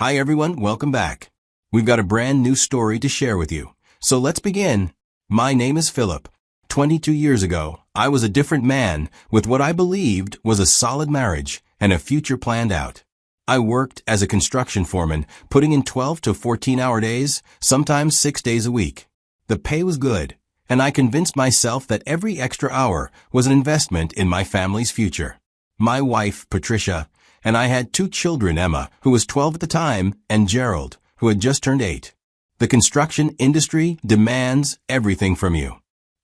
Hi everyone, welcome back. We've got a brand new story to share with you. So let's begin. My name is Philip. 22 years ago, I was a different man with what I believed was a solid marriage and a future planned out. I worked as a construction foreman, putting in 12 to 14-hour days, sometimes 6 days a week. The pay was good, and I convinced myself that every extra hour was an investment in my family's future. My wife, Patricia, and I had 2 children, Emma, who was 12 at the time, and Gerald, who had just turned 8. The construction industry demands everything from you.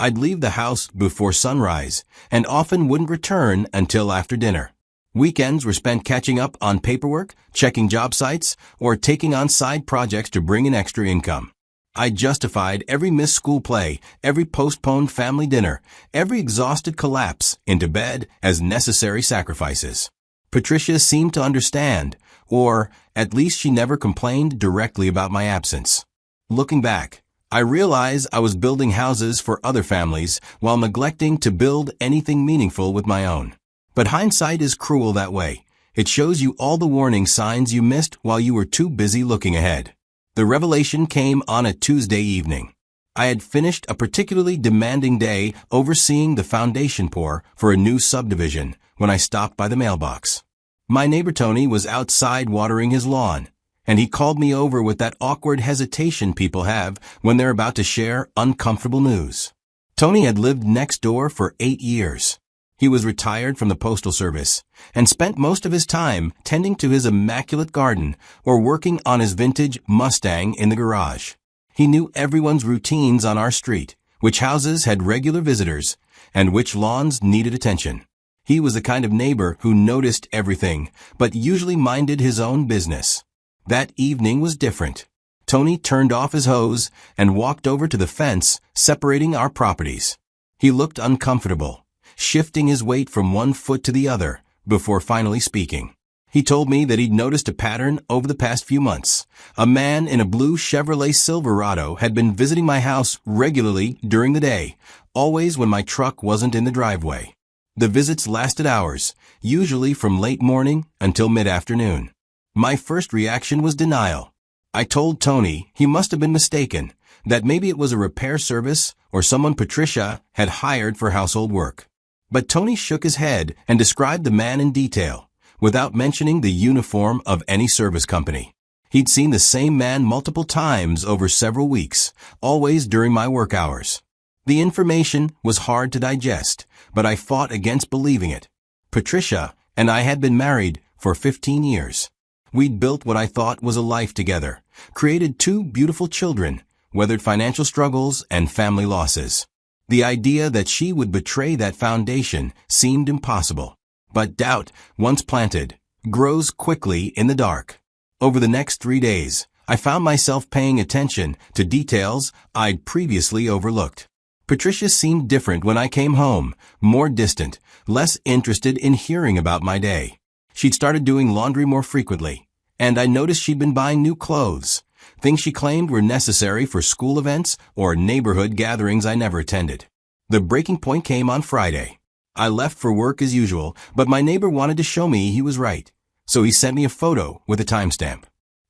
I'd leave the house before sunrise and often wouldn't return until after dinner. Weekends were spent catching up on paperwork, checking job sites, or taking on side projects to bring in extra income. I justified every missed school play, every postponed family dinner, every exhausted collapse into bed as necessary sacrifices. Patricia seemed to understand, or at least she never complained directly about my absence. Looking back, I realize I was building houses for other families while neglecting to build anything meaningful with my own. But hindsight is cruel that way. It shows you all the warning signs you missed while you were too busy looking ahead. The revelation came on a Tuesday evening. I had finished a particularly demanding day overseeing the foundation pour for a new subdivision when I stopped by the mailbox. My neighbor Tony was outside watering his lawn, and he called me over with that awkward hesitation people have when they're about to share uncomfortable news. Tony had lived next door for 8 years. He was retired from the Postal Service and spent most of his time tending to his immaculate garden or working on his vintage Mustang in the garage. He knew everyone's routines on our street, which houses had regular visitors, and which lawns needed attention. He was the kind of neighbor who noticed everything, but usually minded his own business. That evening was different. Tony turned off his hose and walked over to the fence separating our properties. He looked uncomfortable, shifting his weight from one foot to the other before finally speaking. He told me that he'd noticed a pattern over the past few months. A man in a blue Chevrolet Silverado had been visiting my house regularly during the day, always when my truck wasn't in the driveway. The visits lasted hours, usually from late morning until mid-afternoon. My first reaction was denial. I told Tony he must have been mistaken, that maybe it was a repair service or someone Patricia had hired for household work. But Tony shook his head and described the man in detail, without mentioning the uniform of any service company. He'd seen the same man multiple times over several weeks, always during my work hours. The information was hard to digest, but I fought against believing it. Patricia and I had been married for 15 years. We'd built what I thought was a life together, created 2 beautiful children, weathered financial struggles and family losses. The idea that she would betray that foundation seemed impossible. But doubt, once planted, grows quickly in the dark. Over the next 3 days, I found myself paying attention to details I'd previously overlooked. Patricia seemed different when I came home, more distant, less interested in hearing about my day. She'd started doing laundry more frequently, and I noticed she'd been buying new clothes, things she claimed were necessary for school events or neighborhood gatherings I never attended. The breaking point came on Friday. I left for work as usual, but my neighbor wanted to show me he was right, so he sent me a photo with a timestamp.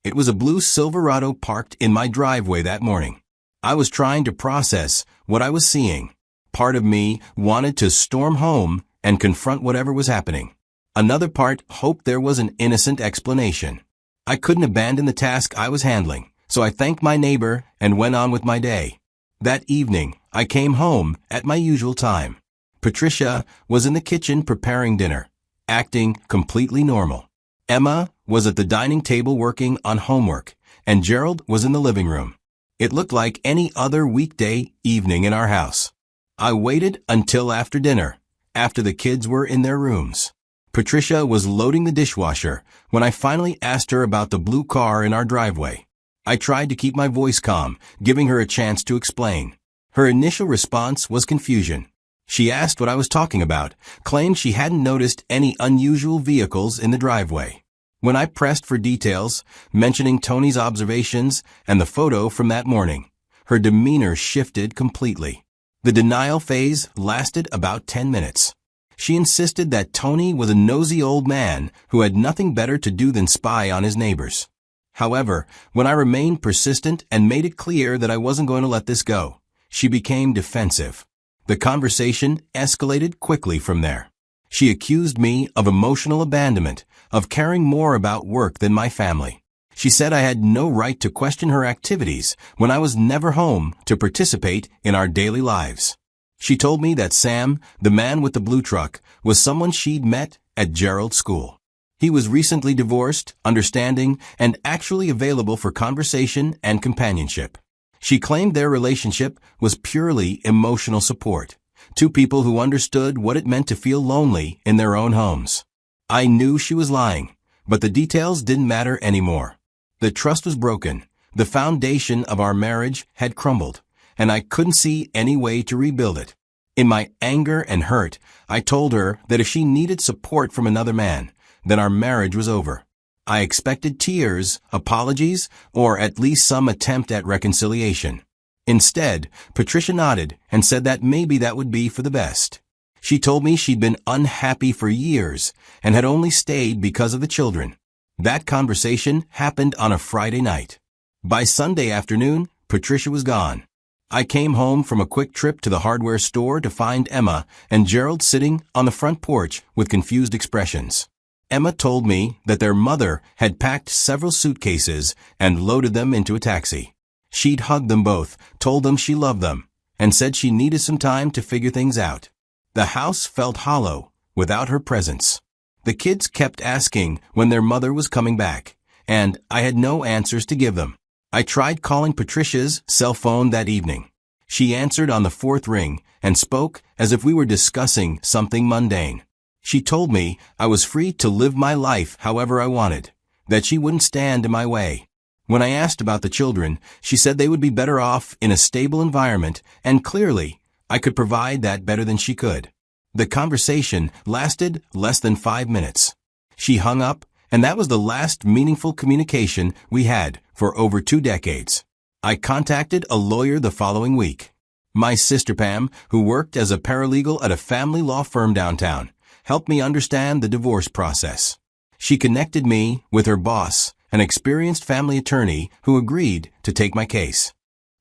It was a blue Silverado parked in my driveway that morning. I was trying to process what I was seeing. Part of me wanted to storm home and confront whatever was happening. Another part hoped there was an innocent explanation. I couldn't abandon the task I was handling, so I thanked my neighbor and went on with my day. That evening, I came home at my usual time. Patricia was in the kitchen preparing dinner, acting completely normal. Emma was at the dining table working on homework, and Gerald was in the living room. It looked like any other weekday evening in our house. I waited until after dinner, after the kids were in their rooms. Patricia was loading the dishwasher when I finally asked her about the blue car in our driveway. I tried to keep my voice calm, giving her a chance to explain. Her initial response was confusion. She asked what I was talking about, claimed she hadn't noticed any unusual vehicles in the driveway. When I pressed for details, mentioning Tony's observations and the photo from that morning, her demeanor shifted completely. The denial phase lasted about 10 minutes. She insisted that Tony was a nosy old man who had nothing better to do than spy on his neighbors. However, when I remained persistent and made it clear that I wasn't going to let this go, she became defensive. The conversation escalated quickly from there. She accused me of emotional abandonment, of caring more about work than my family. She said I had no right to question her activities when I was never home to participate in our daily lives. She told me that Sam, the man with the blue truck, was someone she'd met at Gerald's school. He was recently divorced, understanding, and actually available for conversation and companionship. She claimed their relationship was purely emotional support, two people who understood what it meant to feel lonely in their own homes. I knew she was lying, but the details didn't matter anymore. The trust was broken, the foundation of our marriage had crumbled, and I couldn't see any way to rebuild it. In my anger and hurt, I told her that if she needed support from another man, then our marriage was over. I expected tears, apologies, or at least some attempt at reconciliation. Instead, Patricia nodded and said that maybe that would be for the best. She told me she'd been unhappy for years and had only stayed because of the children. That conversation happened on a Friday night. By Sunday afternoon, Patricia was gone. I came home from a quick trip to the hardware store to find Emma and Gerald sitting on the front porch with confused expressions. Emma told me that their mother had packed several suitcases and loaded them into a taxi. She'd hugged them both, told them she loved them, and said she needed some time to figure things out. The house felt hollow without her presence. The kids kept asking when their mother was coming back, and I had no answers to give them. I tried calling Patricia's cell phone that evening. She answered on the fourth ring and spoke as if we were discussing something mundane. She told me I was free to live my life however I wanted, that she wouldn't stand in my way. When I asked about the children, she said they would be better off in a stable environment, and clearly, I could provide that better than she could. The conversation lasted less than 5 minutes. She hung up, and that was the last meaningful communication we had for over 2 decades. I contacted a lawyer the following week. My sister Pam, who worked as a paralegal at a family law firm downtown, helped me understand the divorce process. She connected me with her boss, an experienced family attorney who agreed to take my case.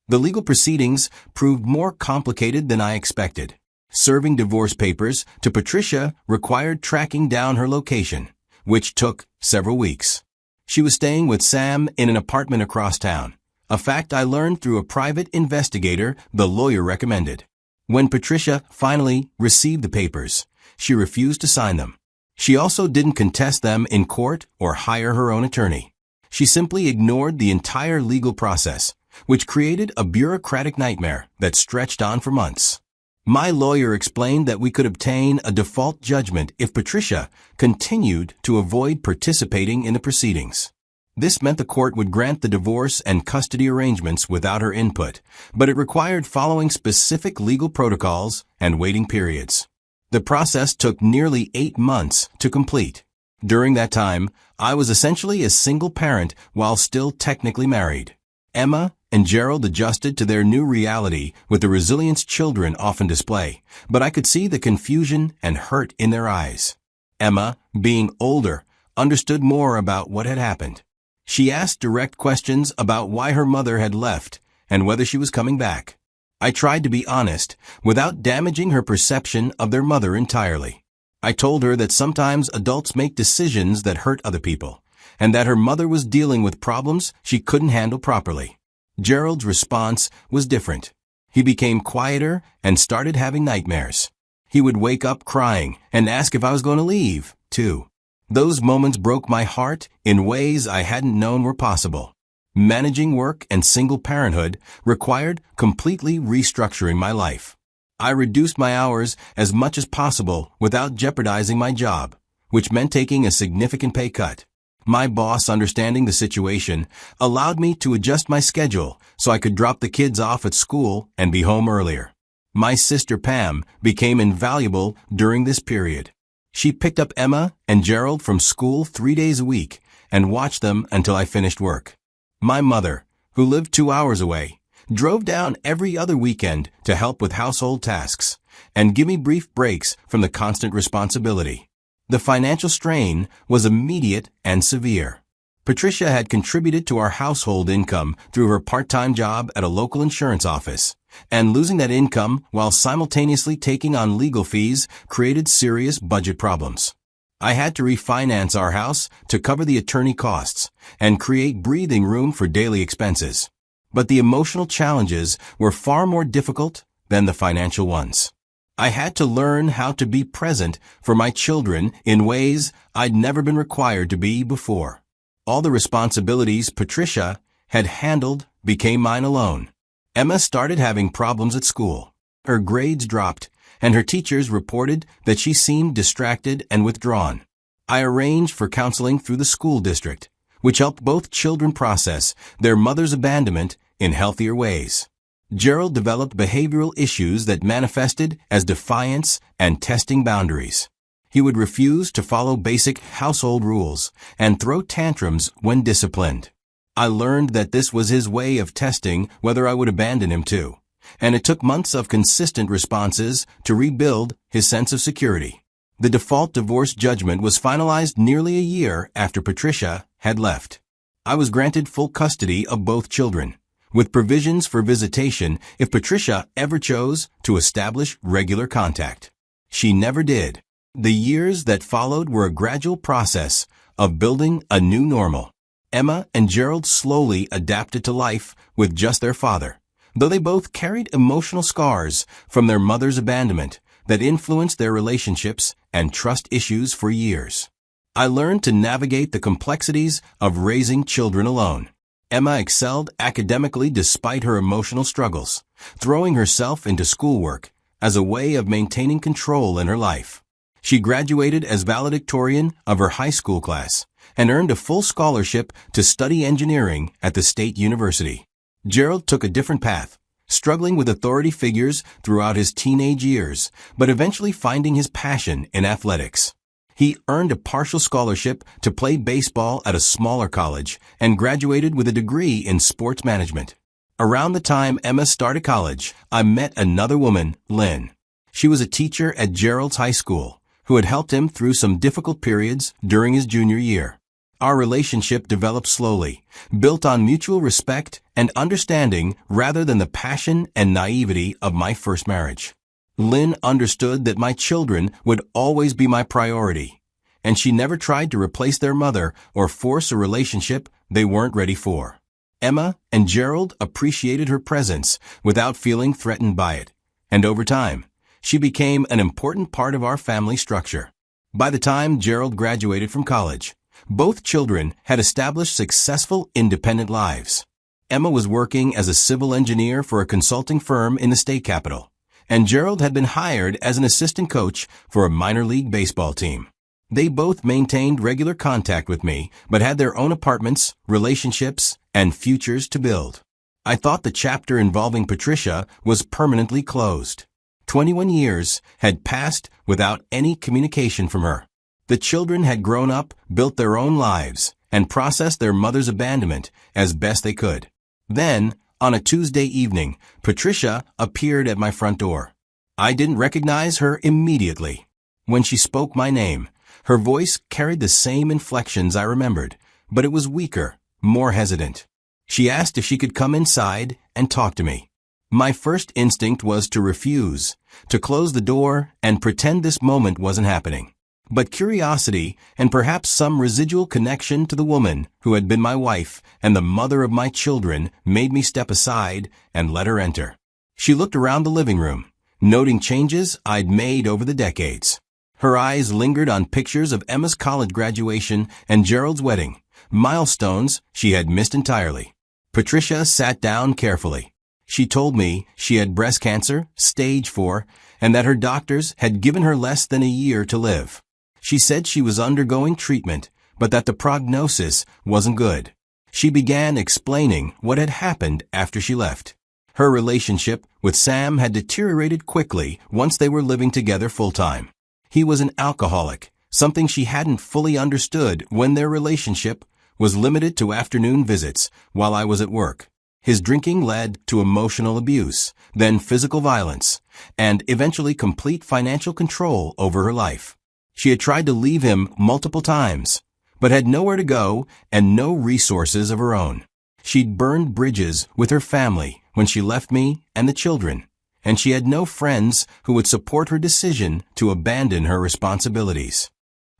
The legal proceedings proved more complicated than I expected. Serving divorce papers to Patricia required tracking down her location, which took several weeks. She was staying with Sam in an apartment across town, a fact I learned through a private investigator the lawyer recommended. When Patricia finally received the papers, she refused to sign them. She also didn't contest them in court or hire her own attorney. She simply ignored the entire legal process, which created a bureaucratic nightmare that stretched on for months. My lawyer explained that we could obtain a default judgment if Patricia continued to avoid participating in the proceedings. This meant the court would grant the divorce and custody arrangements without her input, but it required following specific legal protocols and waiting periods. The process took nearly 8 months to complete. During that time, I was essentially a single parent while still technically married. Emma and Gerald adjusted to their new reality with the resilience children often display, but I could see the confusion and hurt in their eyes. Emma, being older, understood more about what had happened. She asked direct questions about why her mother had left and whether she was coming back. I tried to be honest without damaging her perception of their mother entirely. I told her that sometimes adults make decisions that hurt other people, and that her mother was dealing with problems she couldn't handle properly. Gerald's response was different. He became quieter and started having nightmares. He would wake up crying and ask if I was going to leave, too. Those moments broke my heart in ways I hadn't known were possible. Managing work and single parenthood required completely restructuring my life. I reduced my hours as much as possible without jeopardizing my job, which meant taking a significant pay cut. My boss, understanding the situation, allowed me to adjust my schedule so I could drop the kids off at school and be home earlier. My sister Pam became invaluable during this period. She picked up Emma and Gerald from school 3 days a week and watched them until I finished work. My mother, who lived 2 hours away, drove down every other weekend to help with household tasks and give me brief breaks from the constant responsibility. The financial strain was immediate and severe. Patricia had contributed to our household income through her part-time job at a local insurance office, and losing that income while simultaneously taking on legal fees created serious budget problems. I had to refinance our house to cover the attorney costs and create breathing room for daily expenses. But the emotional challenges were far more difficult than the financial ones. I had to learn how to be present for my children in ways I'd never been required to be before. All the responsibilities Patricia had handled became mine alone. Emma started having problems at school. Her grades dropped, and her teachers reported that she seemed distracted and withdrawn. I arranged for counseling through the school district, which helped both children process their mother's abandonment in healthier ways. Gerald developed behavioral issues that manifested as defiance and testing boundaries. He would refuse to follow basic household rules and throw tantrums when disciplined. I learned that this was his way of testing whether I would abandon him too, and it took months of consistent responses to rebuild his sense of security. The default divorce judgment was finalized nearly a year after Patricia had left. I was granted full custody of both children, with provisions for visitation if Patricia ever chose to establish regular contact. She never did. The years that followed were a gradual process of building a new normal. Emma and Gerald slowly adapted to life with just their father, though they both carried emotional scars from their mother's abandonment that influenced their relationships and trust issues for years. I learned to navigate the complexities of raising children alone. Emma excelled academically despite her emotional struggles, throwing herself into schoolwork as a way of maintaining control in her life. She graduated as valedictorian of her high school class and earned a full scholarship to study engineering at the state university. Gerald took a different path, struggling with authority figures throughout his teenage years, but eventually finding his passion in athletics. He earned a partial scholarship to play baseball at a smaller college and graduated with a degree in sports management. Around the time Emma started college, I met another woman, Lynn. She was a teacher at Gerald's high school, who had helped him through some difficult periods during his junior year. Our relationship developed slowly, built on mutual respect and understanding rather than the passion and naivety of my first marriage. Lynn understood that my children would always be my priority, and she never tried to replace their mother or force a relationship they weren't ready for. Emma and Gerald appreciated her presence without feeling threatened by it, and over time, she became an important part of our family structure. By the time Gerald graduated from college, both children had established successful independent lives. Emma was working as a civil engineer for a consulting firm in the state capital, and Gerald had been hired as an assistant coach for a minor league baseball team. They both maintained regular contact with me, but had their own apartments, relationships, and futures to build. I thought the chapter involving Patricia was permanently closed. 21 years had passed without any communication from her. The children had grown up, built their own lives, and processed their mother's abandonment as best they could. Then, on a Tuesday evening, Patricia appeared at my front door. I didn't recognize her immediately. When she spoke my name, her voice carried the same inflections I remembered, but it was weaker, more hesitant. She asked if she could come inside and talk to me. My first instinct was to refuse, to close the door and pretend this moment wasn't happening. But curiosity and perhaps some residual connection to the woman who had been my wife and the mother of my children made me step aside and let her enter. She looked around the living room, noting changes I'd made over the decades. Her eyes lingered on pictures of Emma's college graduation and Gerald's wedding, milestones she had missed entirely. Patricia sat down carefully. She told me she had breast cancer, stage 4, and that her doctors had given her less than a year to live. She said she was undergoing treatment, but that the prognosis wasn't good. She began explaining what had happened after she left. Her relationship with Sam had deteriorated quickly once they were living together full-time. He was an alcoholic, something she hadn't fully understood when their relationship was limited to afternoon visits while I was at work. His drinking led to emotional abuse, then physical violence, and eventually complete financial control over her life. She had tried to leave him multiple times, but had nowhere to go and no resources of her own. She'd burned bridges with her family when she left me and the children, and she had no friends who would support her decision to abandon her responsibilities.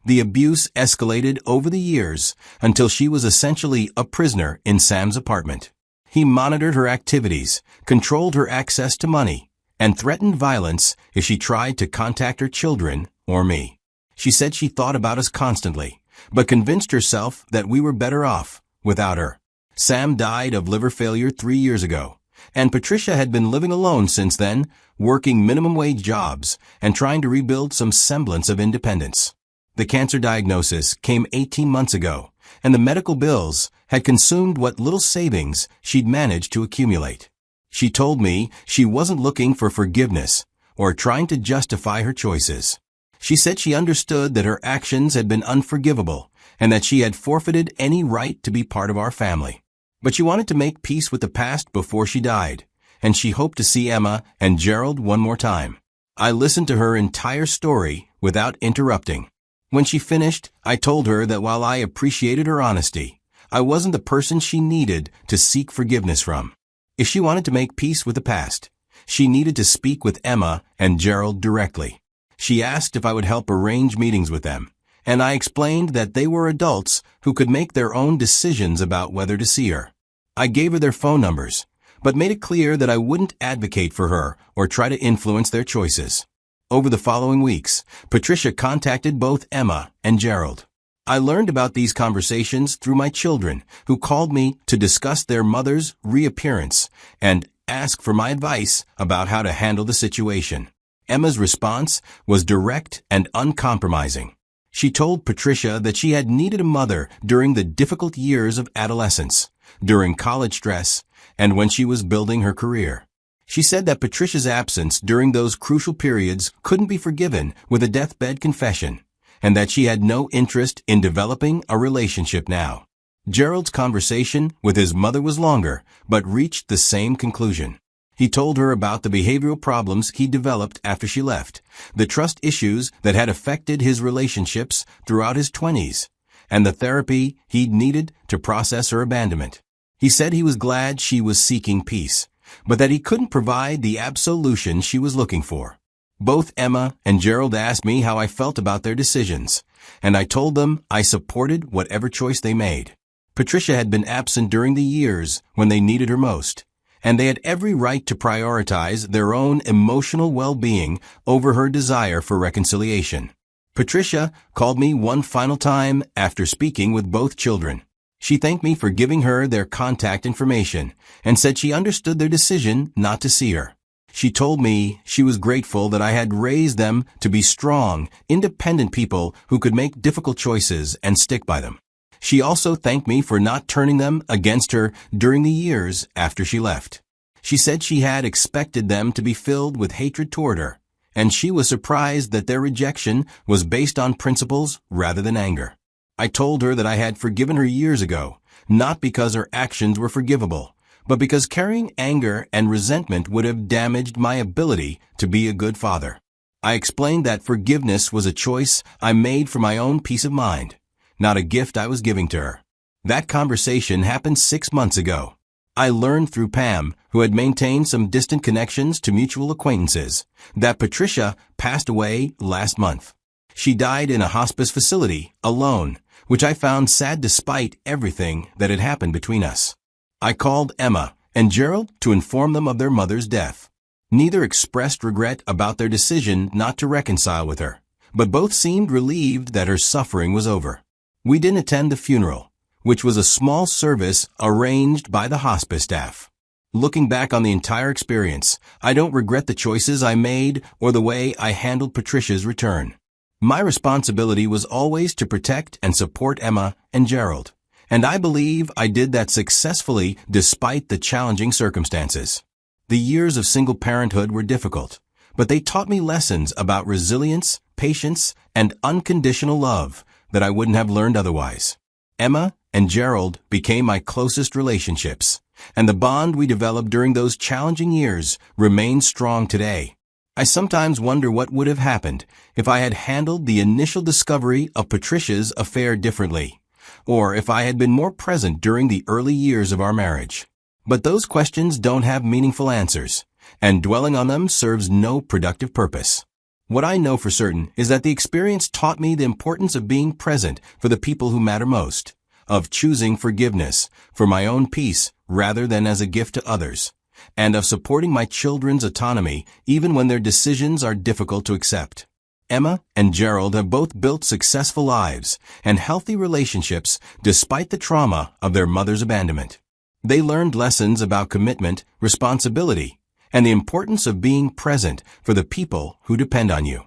The abuse escalated over the years until she was essentially a prisoner in Sam's apartment. He monitored her activities, controlled her access to money, and threatened violence if she tried to contact her children or me. She said she thought about us constantly, but convinced herself that we were better off without her. Sam died of liver failure 3 years ago, and Patricia had been living alone since then, working minimum wage jobs and trying to rebuild some semblance of independence. The cancer diagnosis came 18 months ago, and the medical bills had consumed what little savings she'd managed to accumulate. She told me she wasn't looking for forgiveness or trying to justify her choices. She said she understood that her actions had been unforgivable and that she had forfeited any right to be part of our family. But she wanted to make peace with the past before she died, and she hoped to see Emma and Gerald one more time. I listened to her entire story without interrupting. When she finished, I told her that while I appreciated her honesty, I wasn't the person she needed to seek forgiveness from. If she wanted to make peace with the past, she needed to speak with Emma and Gerald directly. She asked if I would help arrange meetings with them, and I explained that they were adults who could make their own decisions about whether to see her. I gave her their phone numbers, but made it clear that I wouldn't advocate for her or try to influence their choices. Over the following weeks, Patricia contacted both Emma and Gerald. I learned about these conversations through my children, who called me to discuss their mother's reappearance and ask for my advice about how to handle the situation. Emma's response was direct and uncompromising. She told Patricia that she had needed a mother during the difficult years of adolescence, during college stress, and when she was building her career. She said that Patricia's absence during those crucial periods couldn't be forgiven with a deathbed confession, and that she had no interest in developing a relationship now. Gerald's conversation with his mother was longer, but reached the same conclusion. He told her about the behavioral problems he developed after she left, the trust issues that had affected his relationships throughout his 20s, and the therapy he'd needed to process her abandonment. He said he was glad she was seeking peace, but that he couldn't provide the absolution she was looking for. Both Emma and Gerald asked me how I felt about their decisions, and I told them I supported whatever choice they made. Patricia had been absent during the years when they needed her most, and they had every right to prioritize their own emotional well-being over her desire for reconciliation. Patricia called me one final time after speaking with both children. She thanked me for giving her their contact information and said she understood their decision not to see her. She told me she was grateful that I had raised them to be strong, independent people who could make difficult choices and stick by them. She also thanked me for not turning them against her during the years after she left. She said she had expected them to be filled with hatred toward her, and she was surprised that their rejection was based on principles rather than anger. I told her that I had forgiven her years ago, not because her actions were forgivable, but because carrying anger and resentment would have damaged my ability to be a good father. I explained that forgiveness was a choice I made for my own peace of mind, not a gift I was giving to her. That conversation happened 6 months ago. I learned through Pam, who had maintained some distant connections to mutual acquaintances, that Patricia passed away last month. She died in a hospice facility, alone, which I found sad despite everything that had happened between us. I called Emma and Gerald to inform them of their mother's death. Neither expressed regret about their decision not to reconcile with her, but both seemed relieved that her suffering was over. We didn't attend the funeral, which was a small service arranged by the hospice staff. Looking back on the entire experience, I don't regret the choices I made or the way I handled Patricia's return. My responsibility was always to protect and support Emma and Gerald, and I believe I did that successfully despite the challenging circumstances. The years of single parenthood were difficult, but they taught me lessons about resilience, patience, and unconditional love that I wouldn't have learned otherwise. Emma and Gerald became my closest relationships, and the bond we developed during those challenging years remains strong today. I sometimes wonder what would have happened if I had handled the initial discovery of Patricia's affair differently, or if I had been more present during the early years of our marriage. But those questions don't have meaningful answers, and dwelling on them serves no productive purpose. What I know for certain is that the experience taught me the importance of being present for the people who matter most, of choosing forgiveness for my own peace rather than as a gift to others, and of supporting my children's autonomy even when their decisions are difficult to accept. Emma and Gerald have both built successful lives and healthy relationships despite the trauma of their mother's abandonment. They learned lessons about commitment, responsibility, and the importance of being present for the people who depend on you.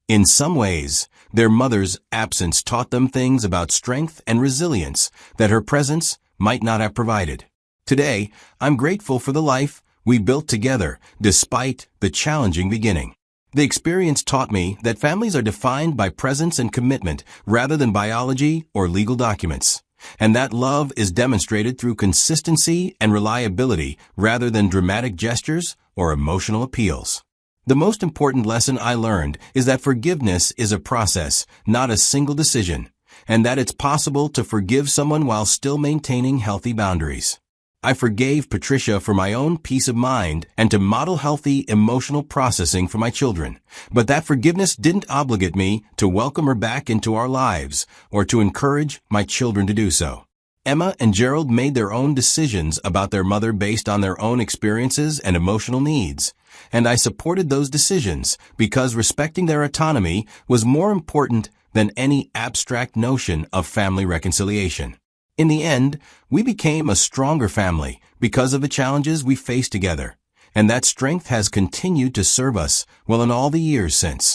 In some ways, their mother's absence taught them things about strength and resilience that her presence might not have provided. Today, I'm grateful for the life we built together despite the challenging beginning. The experience taught me that families are defined by presence and commitment rather than biology or legal documents, and that love is demonstrated through consistency and reliability rather than dramatic gestures or emotional appeals. The most important lesson I learned is that forgiveness is a process, not a single decision, and that it's possible to forgive someone while still maintaining healthy boundaries. I forgave Patricia for my own peace of mind and to model healthy emotional processing for my children, but that forgiveness didn't obligate me to welcome her back into our lives or to encourage my children to do so. Emma and Gerald made their own decisions about their mother based on their own experiences and emotional needs, and I supported those decisions because respecting their autonomy was more important than any abstract notion of family reconciliation. In the end, we became a stronger family because of the challenges we faced together, and that strength has continued to serve us well in all the years since.